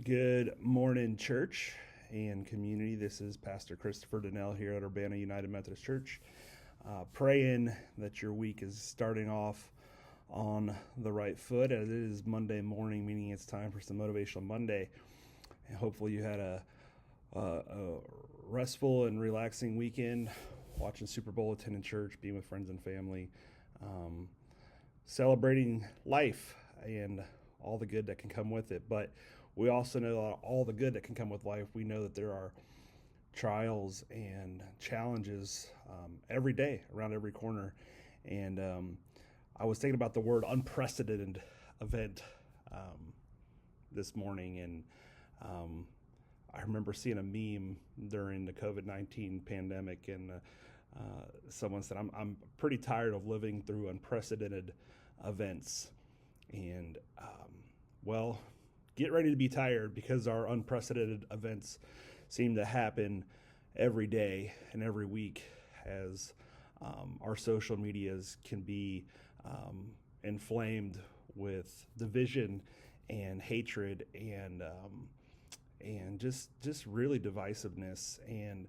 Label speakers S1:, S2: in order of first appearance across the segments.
S1: Good morning, church and community. This is Pastor Christopher Donnell here at Urbana United Methodist Church, praying that your week is starting off on the right foot as it is Monday morning, meaning it's time for some Motivational Monday. And hopefully you had a restful and relaxing weekend, watching Super Bowl, attending church, being with friends and family, celebrating life and all the good that can come with it. But we also know all the good that can come with life. We know that there are trials and challenges every day around every corner. And I was thinking about the word unprecedented event this morning. And I remember seeing a meme during the COVID-19 pandemic. And someone said, I'm pretty tired of living through unprecedented events. And well, get ready to be tired, because our unprecedented events seem to happen every day and every week as our social medias can be inflamed with division and hatred and just really divisiveness. And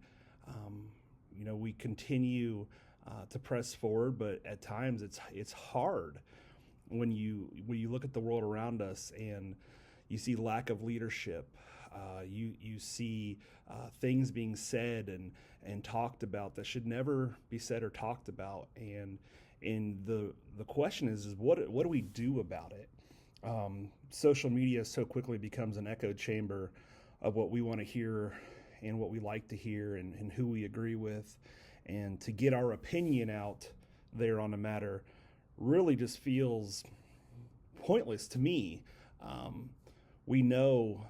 S1: we continue to press forward, but at times it's hard when you look at the world around us and you see lack of leadership. You see things being said and talked about that should never be said or talked about. And the question is what do we do about it? Social media so quickly becomes an echo chamber of what we want to hear and what we like to hear and who we agree with. And to get our opinion out there on a matter really just feels pointless to me. We know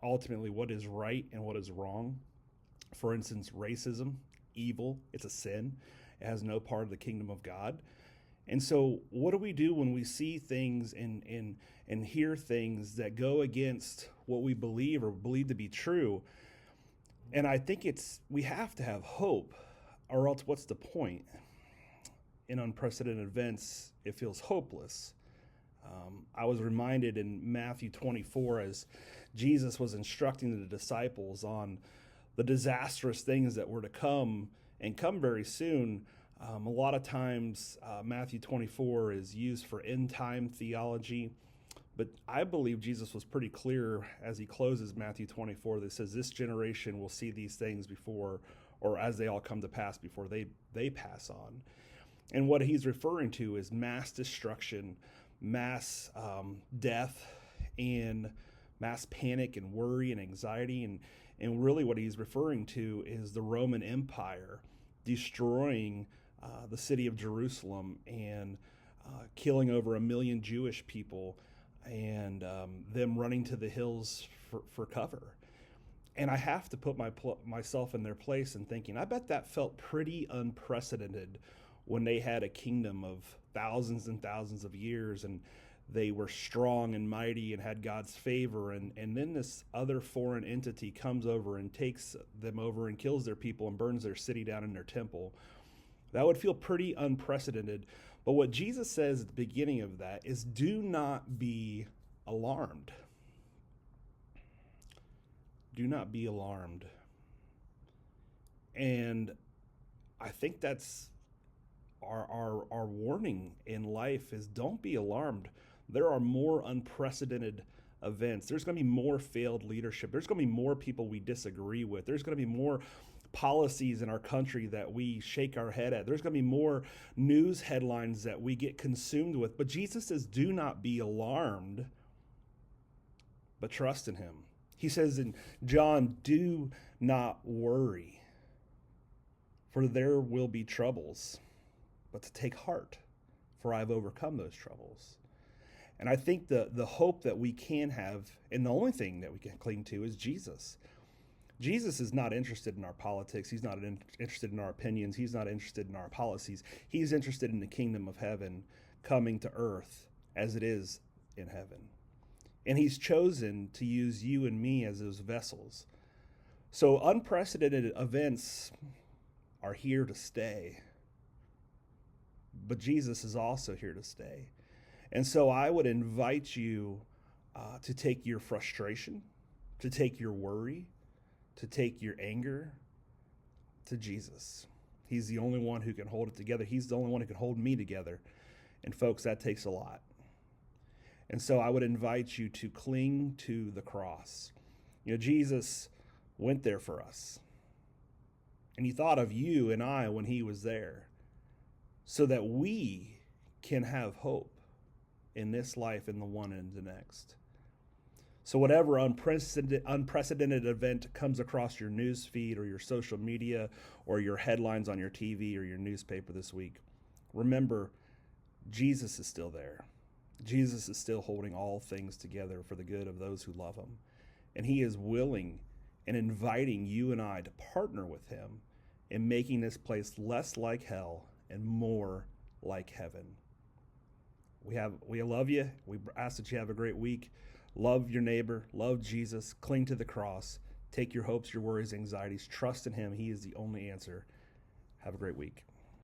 S1: ultimately what is right and what is wrong. For instance, racism, evil, it's a sin. It has no part of the kingdom of God. And so what do we do when we see things and hear things that go against what we believe or believe to be true? And I think we have to have hope, or else what's the point? In unprecedented events, it feels hopeless. I was reminded in Matthew 24 as Jesus was instructing the disciples on the disastrous things that were to come and come very soon. A lot of times Matthew 24 is used for end time theology, but I believe Jesus was pretty clear as he closes Matthew 24 that says this generation will see these things before, or as they all come to pass before they pass on. And what he's referring to is mass destruction, mass death, and mass panic and worry and anxiety. And really what he's referring to is the Roman Empire destroying the city of Jerusalem and killing over 1 million Jewish people, and them running to the hills for cover. And I have to put myself in their place and thinking, I bet that felt pretty unprecedented when they had a kingdom of thousands and thousands of years, and they were strong and mighty and had God's favor. And then this other foreign entity comes over and takes them over and kills their people and burns their city down in their temple. That would feel pretty unprecedented. But what Jesus says at the beginning of that is, do not be alarmed. Do not be alarmed. And I think that's our warning in life is, don't be alarmed. There are more unprecedented events. There's going to be more failed leadership. There's going to be more people we disagree with. There's going to be more policies in our country that we shake our head at. There's going to be more news headlines that we get consumed with. But Jesus says, do not be alarmed, but trust in him. He says in John, do not worry, for there will be troubles, but to take heart, for I have overcome those troubles. And I think the hope that we can have, and the only thing that we can cling to, is Jesus. Jesus is not interested in our politics. He's not interested in our opinions. He's not interested in our policies. He's interested in the kingdom of heaven coming to earth as it is in heaven. And he's chosen to use you and me as those vessels. So unprecedented events are here to stay. But Jesus is also here to stay. And so I would invite you to take your frustration, to take your worry, to take your anger to Jesus. He's the only one who can hold it together. He's the only one who can hold me together. And folks, that takes a lot. And so I would invite you to cling to the cross. Jesus went there for us. And he thought of you and I when he was there so that we can have hope in this life and the one and the next. So whatever unprecedented event comes across your news feed or your social media or your headlines on your TV or your newspaper this week, remember, Jesus is still there. Jesus is still holding all things together for the good of those who love him. And he is willing and inviting you and I to partner with him in making this place less like hell and more like heaven. We love you. We ask that you have a great week. Love your neighbor. Love Jesus. Cling to the cross. Take your hopes, your worries, anxieties. Trust in him. He is the only answer. Have a great week.